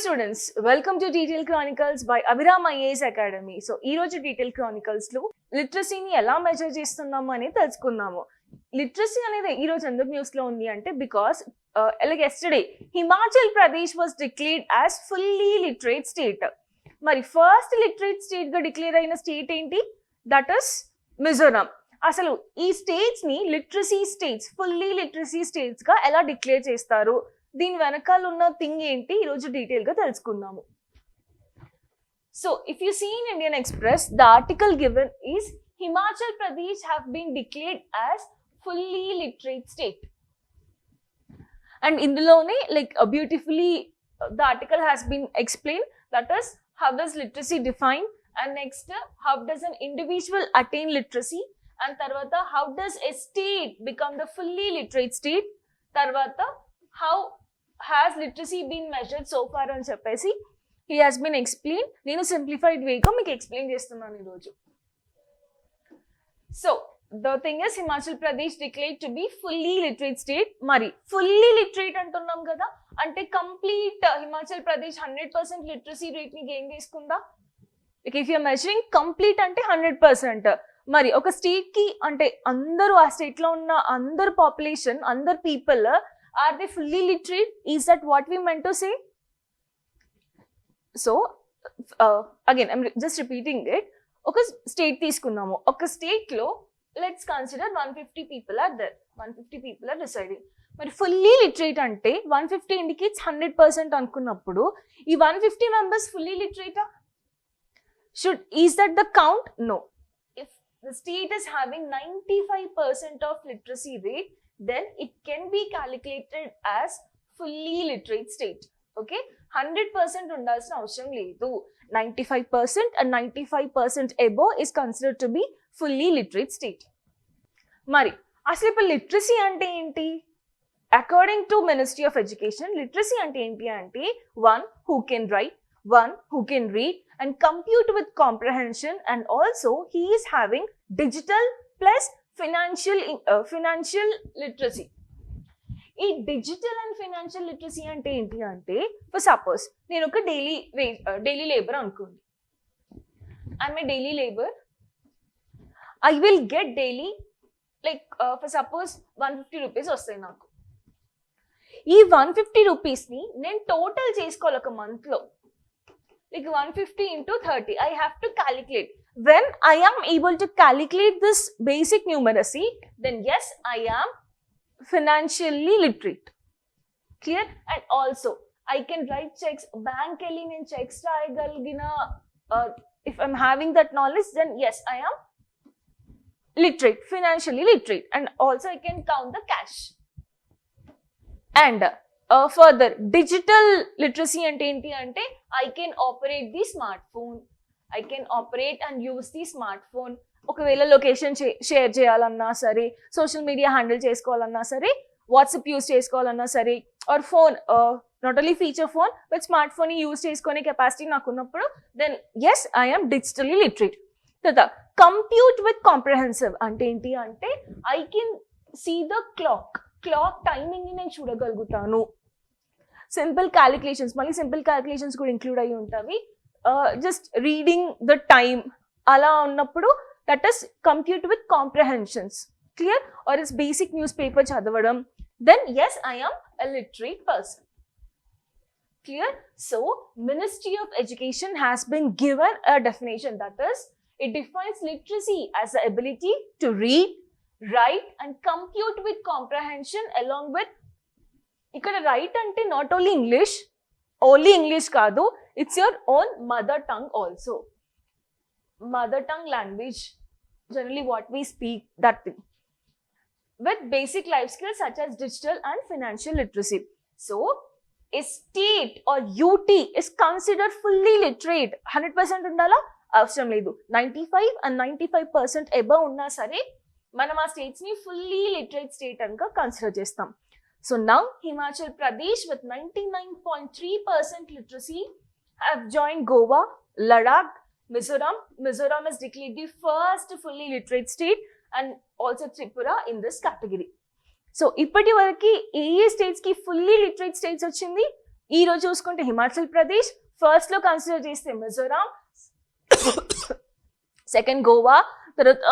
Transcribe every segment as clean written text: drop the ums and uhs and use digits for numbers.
students, welcome to Detail Chronicles by Abhiram IAS Academy. So, ee roju Detail Chronicles lo literacy ni ela measure chestunnamo ani telusukunnamu. Literacy anedi ee roju enduku news lo undi ante because like yesterday Himachal Pradesh was declared as fully literate state. Mari first literate state ga declare ayina state enti? That is Mizoram. అసలు ఈ states ని literacy states fully literacy states గా ఎలా declare చేస్తారు, దీని వెనకాల ఉన్న thing ఏంటి ఈరోజు డీటెయిల్ గా తెలుసుకుందాము. So if you see in Indian Express the article given is Himachal Pradesh have been declared as fully literate state. And ఇందులోనే like beautifully the article has been explain, that is how does literacy define, and next how does an individual attain literacy, and tarvata how does a state become the fully literate state, tarvata how has literacy been measured so far అని చెప్పేసి he has been explained. నేను simplified way గా మీకు explain చేస్తున్నాను ఈరోజు. So the thing is Himachal Pradesh declared to be fully literate state. మరి fully literate అంటున్నాం కదా, అంటే complete Himachal Pradesh 100% literacy rate ని gain చేసుకుందా? Like if you are measuring complete అంటే 100%. మరి ఒక స్టేట్ కి అంటే అందరూ ఆ స్టేట్ లో ఉన్న అందరు పాపులేషన్, అందరు people are they fully literate? Is that what we meant to say? So again I'm just repeating it. ఒక స్టేట్ తీసుకున్నాము, ఒక స్టేట్ లో let's consider 150 people are there, 150 people are residing. మరి ఫుల్లీ లిటరేట్ అంటే 150 indicates 100% అనుకున్నప్పుడు ఈ 150 members fully లిటరేటా? Is that the count? No. The state is having 95% of literacy rate, then it can be calculated as fully literate state. Okay, 100% undalsina avasharam ledu. 95% and 95% above is considered to be fully literate state. Mari asalu ipo literacy ante enti? According to Ministry of Education, literacy ante enti ante one who can write, one who can read and compute with comprehension, and also he is having digital plus financial literacy. ఈ digital and financial literacy అంటే ఏంటి అంటే, for suppose నేను ఒక daily labour అనుకోండి, I'm a daily labour, I will get daily like for suppose 150 rupees వస్తాయి నాకు. ఈ 150 రూపీస్ని నేను టోటల్ చేసుకోవాలి ఒక మంత్లో. Like 150 into 30, I have to calculate. When I am able to calculate this basic numeracy, then yes, I am financially literate. Clear? And also, I can write checks. Bank kelli nen checks raayagalgina. If I'm having that knowledge, then yes, I am literate, financially literate. And also, I can count the cash. And further, digital literacy ante enti ante I can operate the smartphone, I can operate and use the smartphone. ఒకవేళ location share చేయాలన్నా సరే, social media handle చేసుకోవాలన్నా సరే, WhatsApp use చేసుకోవాలన్నా సరే, or phone not only feature phone but smart phone use చేసుకునే capacity నాకు ఉన్నప్పుడు then yes I am digitally literate. కదా కంప్యూట్ విత్ కాంప్రహెన్సివ్ అంటే ఏంటి అంటే I can see the clock timing ని నేను చూడగలుగుతాను. సింపుల్ క్యాలిక్యులేషన్స్, మళ్ళీ సింపుల్ క్యాలిక్యులేషన్స్ కూడా ఇంక్లూడ్ అయ్యి ఉంటాయి. జస్ట్ రీడింగ్ ద టైమ్ అలా ఉన్నప్పుడు that is compute with comprehensions. Clear? Or is basic news paper చదవడం, then yes I am a literate person. Clear? So Ministry of Education has been given a definition, that is it defines literacy as the ability to read, write and compute with comprehension along with, ఇక్కడ right అంటే not only English కాదు, it's your own mother tongue also. Mother tongue language, generally what we speak, that thing with basic life skills such as digital and financial literacy. So a state or UT is considered fully literate. 100% ఉండాలా? అవసరం లేదు. 95 and 95% above ఉన్నా సరే మనం ఆ states ని fully literate state అనుగా consider చేస్తాం. So now Himachal Pradesh with 99.3% literacy have joined Goa, Ladakh, Mizoram. Mizoram is declared the first fully literate state and also Tripura in this category. So ఇప్పటి వరకు ఏ states కి fully literate states వచ్చింది? ఈ రోజు చూసుకుంటే Himachal Pradesh, first లో consider చేస్తే Mizoram, second Goa, తర్వాత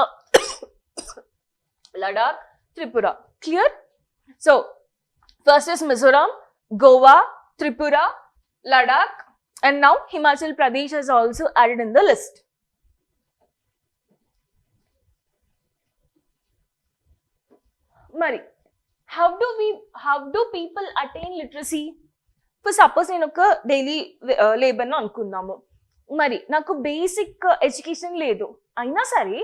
Ladakh, Tripura. Clear? So first is Mizoram, Goa, Tripura, Ladakh, and now Himachal Pradesh is also added in the list. Mari, how do people attain literacy? For suppose నేను ఒక డైలీ లేబర్ ను అనుకుందాము, మరి నాకు బేసిక్ ఎడ్యుకేషన్ లేదు, అయినా సరే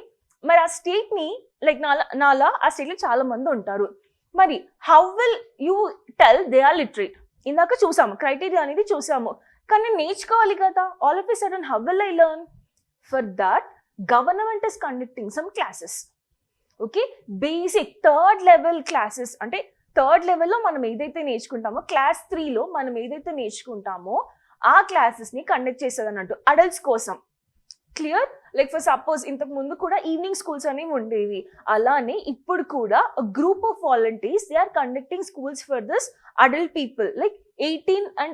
మరి ఆ స్టేట్ ని లైక్ నాలా ఆ స్టేట్ లో చాలా మంది ఉంటారు, మరి how will you tell they are literate? ఇందాక చూసాము క్రైటీరియా అనేది చూసాము, కానీ నేర్చుకోవాలి కదా. All of a sudden how will I learn? For that government is conducting some classes. Okay, basic third level classes, అంటే థర్డ్ లెవెల్లో మనం ఏదైతే నేర్చుకుంటామో, క్లాస్ 3లో మనం ఏదైతే నేర్చుకుంటామో ఆ క్లాసెస్ ని కండక్ట్ చేస్తుంది అన్నట్టు అడల్ట్స్ కోసం. క్లియర్? లైక్ ఫర్ సపోజ్ ఇంతకు ముందు కూడా ఈవినింగ్ స్కూల్స్ అనేవి ఉండేవి, అలానే ఇప్పుడు కూడా group of volunteers they are conducting schools for this adult people, like 18 and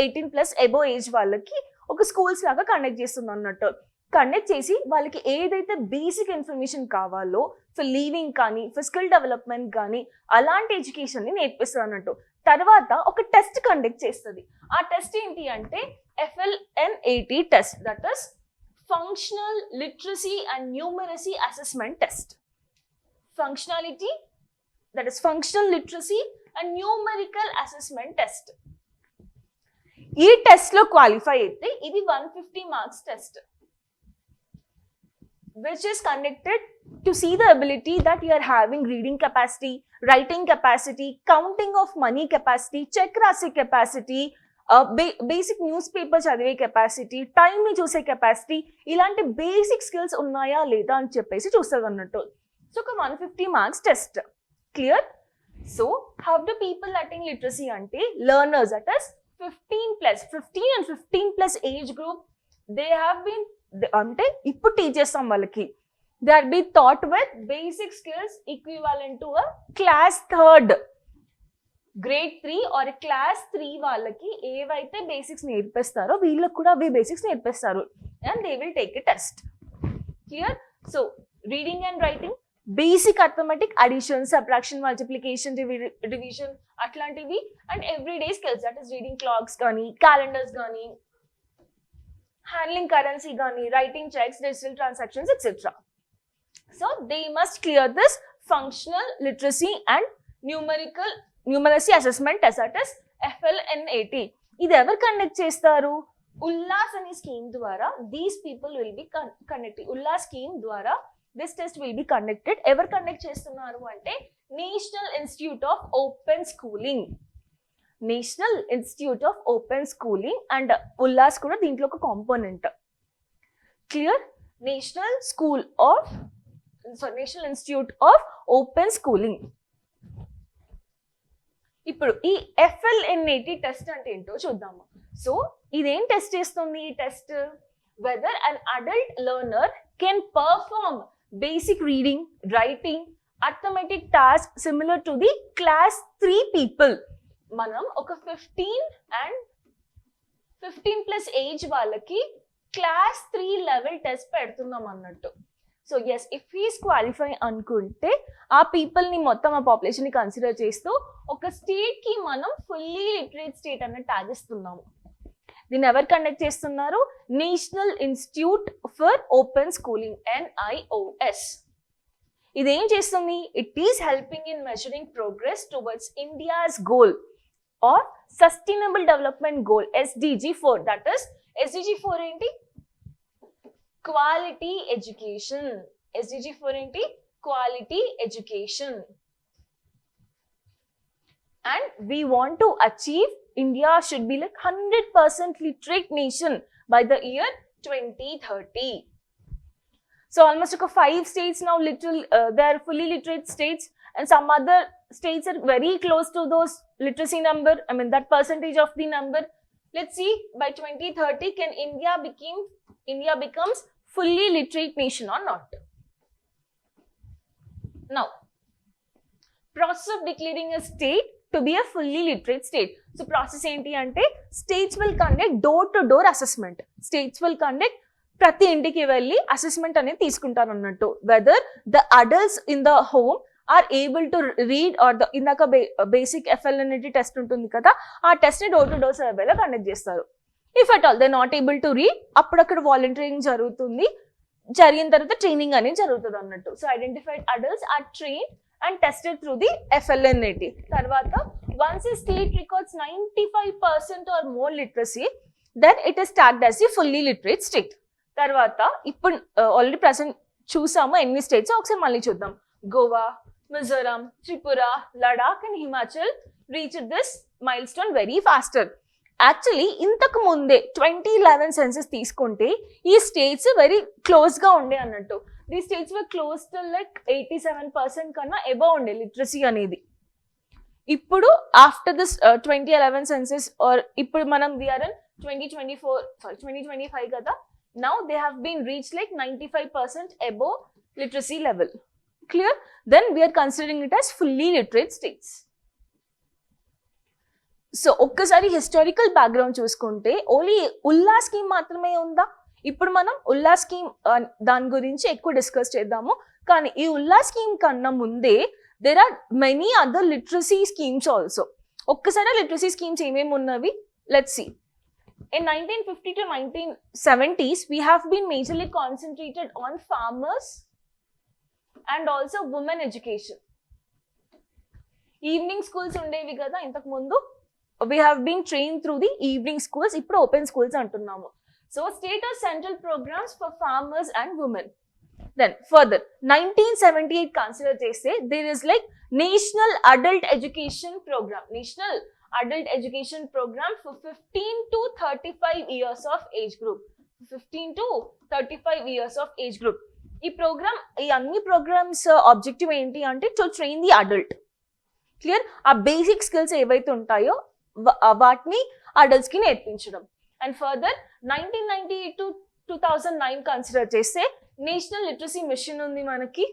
18+ above age వాళ్ళకి ఒక స్కూల్స్ లాగా కండక్ట్ చేస్తుంది అన్నట్టు. కండక్ట్ చేసి వాళ్ళకి ఏదైతే బేసిక్ ఇన్ఫర్మేషన్ కావాలో ఫర్ లీవింగ్ కానీ ఫర్ స్కిల్ డెవలప్మెంట్ కానీ అలాంటి ఎడ్యుకేషన్ ని నేర్పిస్తుంది అన్నట్టు. తర్వాత ఒక టెస్ట్ కండక్ట్ చేస్తుంది. ఆ టెస్ట్ ఏంటి అంటే FLNAT test, that is functional literacy and numeracy assessment test. Functionality, that is functional literacy and numerical assessment test. ఈ టెస్ట్ లో క్వాలిఫై అయితే ఇది 150 marks test, which is conducted to see the ability that you are having reading capacity, writing capacity, counting of money capacity, check rasi capacity, basic newspaper chadive capacity, time ni chuse capacity, ilanti basic skills unnaya leda ani cheppesi chustadu annattu. So oka 150 marks test. Clear? So how do people attain literacy ante learners, that is 15 and 15+ age group, they have been అంటే ఇప్పుడు teach చేస్తాం వాళ్ళకి, they are be taught with basic skills equivalent to a class 3rd, grade 3 or class 3 వాళ్ళకి ఏవైతే basics నేర్పిస్తారో వీళ్ళకి కూడా అవే బేసిక్స్ నేర్పిస్తారు, and they will take a test. Clear? So reading and writing, basic arithmetic, addition, subtraction, multiplication, division అట్లాంటివి, and everyday skills, that is reading clocks కానీ calendars కానీ handling currency gani, writing checks, digital transactions, etc. So they must clear this functional literacy and numeracy assessment test, that is FLNAT. ఇది ఎవరు conduct చేస్తారు? ఉల్లాస్ అనే scheme ద్వారా these people will be conducting. Ullas scheme ద్వారా this test will be conducted. ఎవరు conduct చేస్తున్నారు అంటే national institute of open schooling, national institute of open schooling, and Ullas కూడా దీంట్లో ఒక component. Clear? National institute of open schooling. ఇప్పుడు ఈ FLNAT టెస్ట్ అంటే ఏంటో చూద్దాము. సో ఇదేం టెస్ట్ చేస్తుంది? ఈ test weather an adult learner can perform basic reading, writing, arithmetic task similar to the class 3 people. మనం ఒక 15+ ఏజ్ వాళ్ళకి క్లాస్ 3 లెవెల్ టెస్ట్ పెడుతున్నాం అన్నట్టు. So yes, if he's qualify అనుకుంటే ఆ పీపుల్ ని మొత్తం ఆ పాపులేషన్ ని కన్సిడర్ చేస్తూ ఒక స్టేట్ కి మనం ఫుల్లీ లిటరేట్ స్టేట్ అన్న ట్యాగ్ ఇస్తున్నాము. దీన్ని ఎవరు కండక్ట్ చేస్తున్నారు? National institute for open schooling, NIOS. ఇదేం చేస్తుంది? It is helping in measuring progress towards India's goal or sustainable development goal, SDG 4. that is SDG 4 ఏంటి? quality education. SDG 4 ఏంటి? quality education. And we want to achieve India should be like 100% literate nation by the year 2030. So almost like 5 states now they are fully literate states, and some other states are very close to those literacy number, I mean that percentage of the number. Let's see, by 2030 can India becomes fully literate nation or not? Now, process of declaring a state to be a fully literate state. So process enti ante states will conduct door to door assessment. States will conduct ప్రతి ఇంటికి వెళ్ళి assessment అనేది తీసుకుంటారు అన్నట్టు, whether the adults in the home are able to read or the ఇందాక basic FLNT test ఉంటుంది కదా, ఆ టెస్ట్ ని డోర్ టు డోర్ సర్వేలో కండక్ట్ చేస్తారు. If at all they not able to read, అప్పుడక్కడ వాలంటీరింగ్ జరుగుతుంది, జరిగిన తర్వాత ట్రైనింగ్ అనేది జరుగుతుంది అన్నట్టు. So identified adults are trained and tested through the FLNT. Tarvata, once a state records 95% or more literacy, then it is tagged as a fully literate state. Tarvata, ఇప్పుడు already present చూసాము ఎన్ని states, ఒకసారి మళ్ళీ చూద్దాం. Goa, Mizoram, Tripura, Ladakh and Himachal reached this milestone very faster. Actually ఇంతకు ముందే 2011 census తీసుకుంటే ఈ స్టేట్స్ వెరీ క్లోజ్ గా ఉండే అన్నట్టు. The states were close to like 87% కన్నా అబౌవ్ ఉండే లిటరసీ అనేది. ఇప్పుడు ఆఫ్టర్ దిస్ 2011 సెన్సస్ ఆర్ ఇప్పుడు మనం వీఆర్ ఇన్ 2025 కదా, now they have been reach like 95% above literacy level. Clear? Then we are considering it as fully literate states. సో ఒక్కసారి historical background చూసుకుంటే ఓన్లీ ఉల్లా స్కీమ్ మాత్రమే ఉందా? ఇప్పుడు మనం ఉల్లా స్కీమ్ దాని గురించి ఎక్కువ డిస్కస్ చేద్దాము. కానీ ఈ ఉల్లా స్కీమ్ కన్నా ముందే there are many other literacy schemes also. ఒక్కసారి లిటరసీ స్కీమ్స్ ఏమేమి ఉన్నవి let's see. In 1950 to 1970s, we have been majorly concentrated on farmers and also women education. Evening schools ఉండేవి కదా ఇంతకు ముందు. We have been trained through the evening schools. ఇప్పుడు open schools అంటున్నాము. So state or central programs for farmers and women. Then further 1978 consider చేస్తే there is like national adult education program. National adult education program for 15 to 35 years of age group. 15 to 35 years of age group. ఈ programme, ఈ అన్ని programmes objective ఏంటి అంటే to train the adult. Clear? ఆ basic skills ఏవైతే ఉంటాయో వాటిని adults కి నేర్పించడం. అండ్ ఫర్దర్ 1998 to 2009 కన్సిడర్ చేస్తే నేషనల్ లిటరసీ మిషన్ ఉంది మనకి.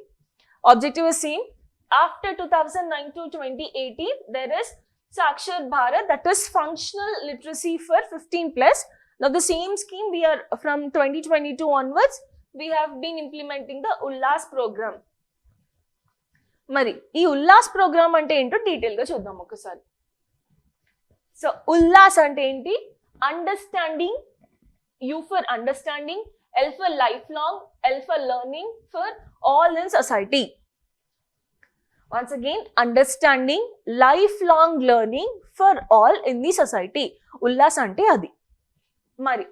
Objective same. After 2009 to 2018 there is Sakshar Bharat, that is functional literacy for 15 plus. Now the same scheme we are from 2022 onwards we have been implementing the Ullas program. మరి ఈ Ullas programme అంటే ఏంటో detail గా చూద్దాం ఒకసారి. So Ullas అంటే ఏంటి? Understanding, you for understanding, L for life long, L for learning for all in society. Once again, understanding, lifelong learning for all in the society. Ullas ante adi. Mari,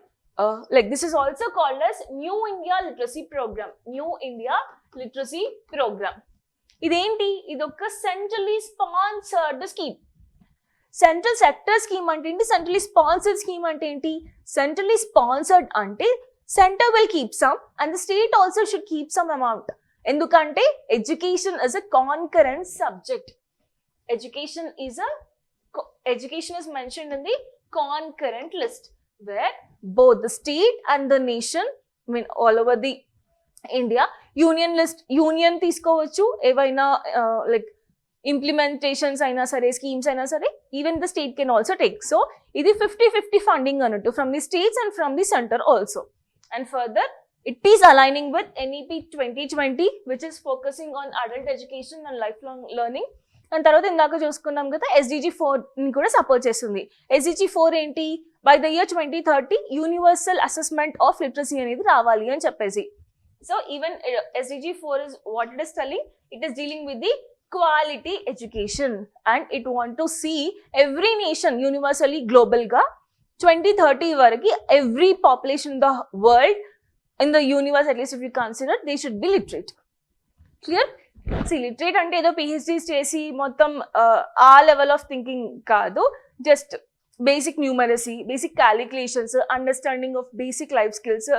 like this is also called as New India Literacy Program. New India Literacy Program. Identi? Idoka centrally sponsored scheme. Central sector scheme ante enti, centrally sponsored scheme ante enti. Centrally sponsored ante center will keep some and the state also should keep some amount. ఎందుకంటే education is a concurrent subject. Education is mentioned in the concurrent list where both the state and the nation, I mean all over the India, union తీసుకోవచ్చు, ఏవైనా like implementations అయినా సరే, schemes అయినా సరే, even the state can also take. So ఇది 50-50 funding అన్నట్టు from the states and from the center also. And further it is aligning with NEP 2020 which is focusing on adult education and lifelong learning. And తర్వాత ఇందాక చూసుకున్నాం కదా SDG 4 ని కూడా support చేస్తుంది. SDG 4 ఏంటి? By the year 2030 universal assessment of literacy అనేది రావాలి అని చెప్పేసి. So even SDG 4 is what it is telling, it is dealing with the quality education and it want to see every nation universally global గా 2030 వరకు every population in the world, in the universe at least if you consider, they should be literate. Clear? See, literate అంటే ఏదో PhDs చేసి మొత్తం ఆ level of thinking కాదు, just basic numeracy, basic calculations, understanding of basic life skills,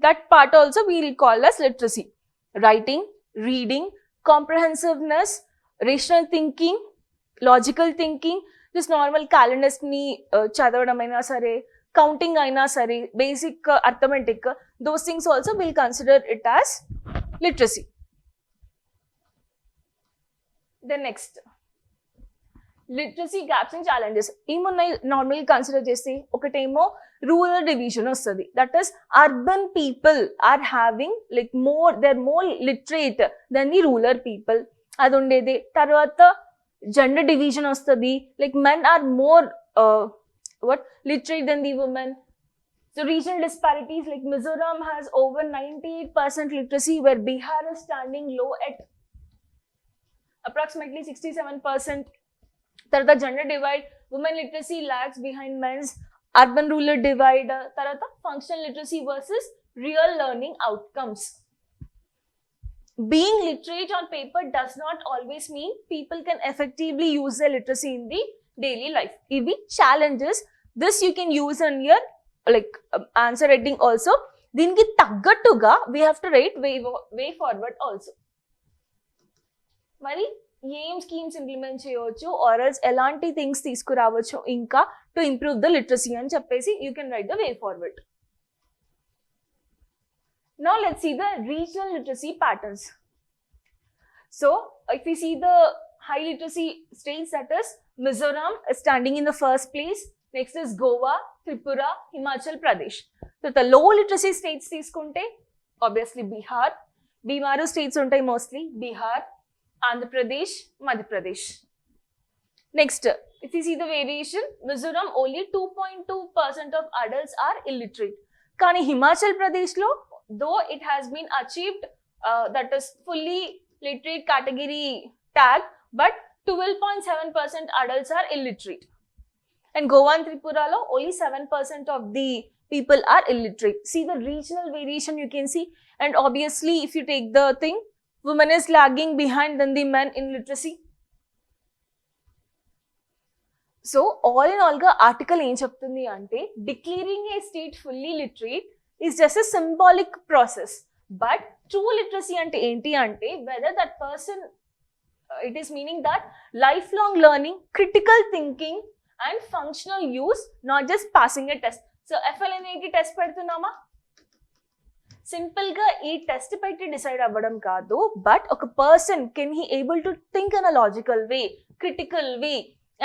that part also we will call as literacy. Writing, reading, comprehensiveness, rational thinking, logical thinking, just normal calendars ని చదవడం అయినా సరే, counting అయినా సరే, basic arithmetic, those things also we'll consider it as literacy. Then next, literacy gaps and challenges ఏమున్నాయి normal consider చేస్తే ఒకటేమో rural division వస్తుంది, that is urban people are having like they are more literate then the rural people, అది ఉండేది. తర్వాత gender division వస్తుంది, like men are more literate than the women. So regional disparities, like Mizoram has over 98% literacy, where Bihar is standing low at approximately 67%. Tarata gender divide, women literacy lags behind men's, urban rural divide, tarata functional literacy versus real learning outcomes. Being literate on paper does not always mean people can effectively use their literacy in the daily life. Ivi challenges, this you can use in your like answer writing also. Dinki taggattuga we have to write way forward also. Mari ఏం schemes implement చేయవచ్చు or else ఎలాంటి things తీసుకురావచ్చు ఇంకా to improve the literacy అని చెప్పేసి you can write the way forward. Now let's see the regional literacy patterns. So if we see the high literacy states, that is Mizoram is standing in the first place. Next is Goa, Tripura, Himachal Pradesh. So the low literacy states తీసుకుంటే obviously Bihar, Bimaru states ఉంటాయి mostly Bihar, Andhra Pradesh, Madhya Pradesh. Next, if you see the variation, Mizoram only 2.2% of adults are illiterate. కానీ Himachal Pradesh లో though it has been achieved that is fully literate category tag, but 12.7% adults are illiterate. And Goa and Tripura lo only 7% of the people are illiterate. See the regional variation you can see. And obviously if you take the thing, women is lagging behind than the men in literacy. So all in all ga article em cheptundi ante declaring a state fully literate is just a symbolic process, but true literacy ante enti ante whether that person it is meaning that lifelong learning, critical thinking and functional use, not just passing a test. So FLNAT test పెడుతున్నామా, simple గా ఈ test పెట్టి decide అవ్వడం కాదు, but ఒక person can he able to think in a logical way, critical way,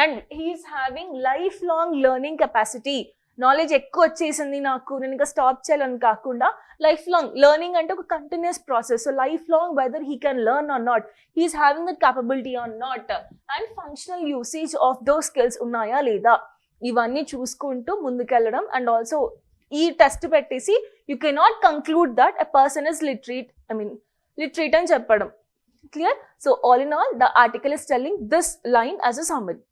and he is having life long learning capacity. Knowledge ఎక్కువ వచ్చేసింది నాకు, నేను ఇంకా స్టాప్ చేయాలని కాకుండా లైఫ్ లాంగ్ లెర్నింగ్ అంటే ఒక continuous process. So life long whether he can learn or not, he's having that capability or not, and functional usage of those skills ఉన్నాయా లేదా, ఇవన్నీ చూసుకుంటూ ముందుకెళ్ళడం. అండ్ ఆల్సో ఈ టెస్ట్ పెట్టేసి you cannot conclude that a person is literate అని చెప్పడం. Clear? So all in all the article is telling this line as a summary.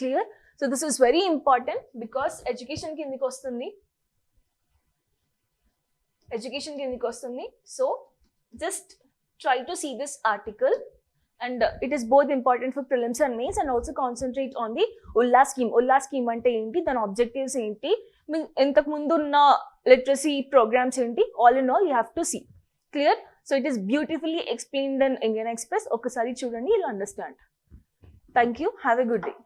Clear? So this is very important because education కిందకి వస్తుంది. So just try to see this article, and it is both important for prelims and mains, and also concentrate on the ULLA scheme. ULLA scheme అంటే ఏంటి, దాని objectives ఏంటి, ఇంతకు ముందు ఉన్న literacy programs ఏంటి, all in all you have to see. Clear? So it is beautifully explained in Indian Express. ఒకసారి చూడండి, you'll understand. Thank you. Have a good day.